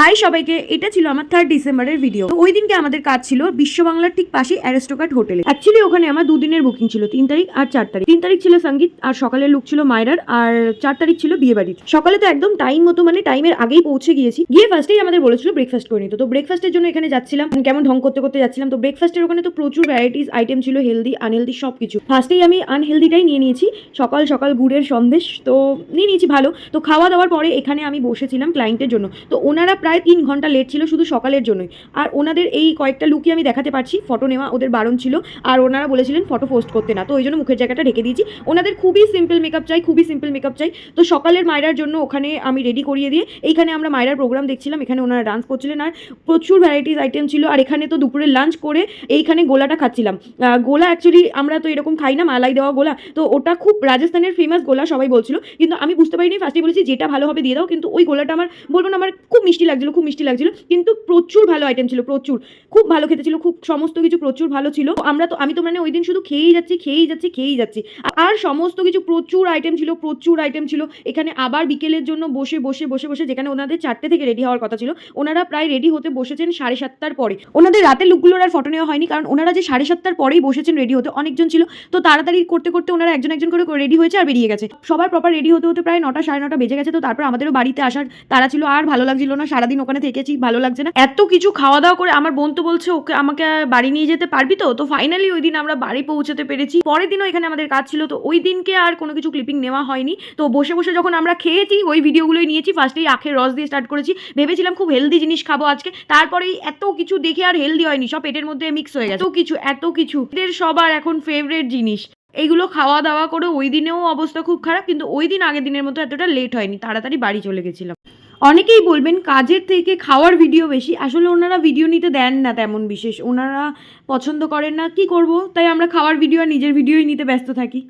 High সবাইকে, এটা ছিল আমার 3 ডিসেম্বরের ভিডিও। ওই দিনকে আমাদের কাজ ছিল বিশ্ব বাংলার ঠিক পাশে অ্যারিস্টোক্র্যাট হোটেলে। অ্যাকচুয়ালি ওখানে আমার 2 দিনের বুকিং ছিল, 3 তারিখ আর 4 তারিখ। 3 তারিখ ছিল সঙ্গীত আর সকালের লুক ছিল মায়রার, আর 4 তারিখ ছিল বিয়ে বাড়িতে। সকালে তো একদম টাইম মতো, মানে টাইমের আগেই পৌঁছে গিয়েছি। গিয়ে ফার্স্টেই আমাদের বলেছিল ব্রেকফাস্ট করে নিতে। তো ব্রেকফাস্টের জন্য এখানে যাচ্ছিলাম, কেমন ঢং করতে করতে যাচ্ছিলাম। তো ব্রেকফাস্টের ওখানে তো প্রচুর ভ্যারাইটিস আইটেম ছিল, হেলদি আনহেলদি সবকিছু। ফার্স্টেই আমি আনহেলদিটাই নিয়ে নিয়েছি, সকাল সকাল গুড়ের সন্দেশ তো নিয়ে নিয়েছি ভালো। তো খাওয়া দাওয়ার পরে এখানে আমি বসেছিলাম ক্লায়েন্টের জন্য। তো ওনারা প্রায় 3 ঘন্টা লেট ছিল শুধু সকালের জন্যই। আর ওনাদের এই কয়েকটা লুকই আমি দেখাতে পারছি, ফটো নেওয়া ওদের বারণ ছিল। আর ওনারা বলেছিলেন ফটো পোস্ট করতে না, তো ওই জন্য মুখের জায়গাটা ঢেকে দিয়েছি। ওনাদের খুবই সিম্পল মেকআপ চাই, খুবই সিম্পল মেকআপ চাই। তো সকালের মায়রার জন্য ওখানে আমি রেডি করিয়ে দিয়ে এইখানে আমরা মায়রার প্রোগ্রাম দেখছিলাম। এখানে ওনারা ডান্স করছিলেন আর প্রচুর ভ্যারাইটিস আইটেম ছিল। আর এখানে তো দুপুরে লাঞ্চ করে এইখানে গোলাটা খাচ্ছিলাম। গোলা অ্যাকচুয়ালি আমরা তো এরকম খাই না, মালাই দেওয়া গোলা। তো ওটা খুব রাজস্থানের ফেমাস গোলা সবাই বলছিল, কিন্তু আমি বুঝতে পারিনি। ফার্স্টে বলেছি যেটা ভালো হবে দিয়ে দাও, কিন্তু ওই গোলাটা আমার বলবো না, আমার খুব মিষ্টি লাগছিল, খুব মিষ্টি লাগছিল। কিন্তু প্রচুর ভালো আইটেম ছিল, প্রচুর, খুব ভালো খেতে ছিল, খুব সমস্ত কিছু প্রচুর ভালো ছিল। আমি তো মানে ওই দিন শুধু খেয়েই যাচ্ছি। আর সমস্ত কিছু প্রচুর আইটেম ছিল, প্রচুর আইটেম ছিল। এখানে আবার বিকেলের জন্য বসে যেখানে ওনাদের 4টে থেকে রেডি হওয়ার কথা ছিল, ওনারা প্রায় রেডি হতে বসেছেন 7:30টার পরে। ওনাদের রাতের লুকগুলোর আর ফটো নেওয়া হয়নি, কারণ ওনারা যে 7:30টার পরেই বসেছেন রেডি হতে, অনেকজন ছিল। তো তাড়াতাড়ি করতে করতে ওনারা একজন একজন করে রেডি হয়েছে আর বেরিয়ে গেছে। সবার প্রপার রেডি হতে হতে প্রায় 9টা 9:30 বেজে গেছে। তো তারপর আমাদেরও বাড়িতে আসার তারা ছিল, আর ভালো লাগছিল না, সারাদিন ওখানে থেকেছি, ভালো লাগছে না। এত কিছু খাওয়া দাওয়া করে আমার বোন তো বলছে ওকে আমাকে বাড়ি নিয়ে যেতে পারবি তো। তো ফাইনালি ওই দিন আমরা বাড়ি পৌঁছাতে পেরেছি। পরের দিনও এখানে আমাদের কাজ ছিল, তো ওই দিনকে আর কোনো কিছু ক্লিপিং নেওয়া হয়নি। তো বসে বসে যখন আমরা খেয়েছি ওই ভিডিওগুলোই নিয়েছি। ফার্স্টেই আখের রস দিয়ে স্টার্ট করেছি, ভেবেছিলাম খুব হেলদি জিনিস খাবো আজকে। তারপরে এত কিছু দেখে আর হেলদি হয়নি, সব পেটের মধ্যে মিক্স হয়ে গেছে। এত কিছু এদের সবার এখন ফেভারিট জিনিস। এইগুলো খাওয়া দাওয়া করে ওই দিনেও অবস্থা খুব খারাপ, কিন্তু ওই দিন আগের দিনের মতো এতটা লেট হয়নি, তাড়াতাড়ি বাড়ি চলে গেছিলাম। অনেকেই বলবেন কাজের থেকে খাওয়ার ভিডিও বেশি। আসলে ওনারা ভিডিও নিতে দেন না তেমন বিশেষ, ওনারা পছন্দ করেন না, কি করব, তাই আমরা খাওয়ার ভিডিও আর নিজের ভিডিওই নিতে ব্যস্ত থাকি।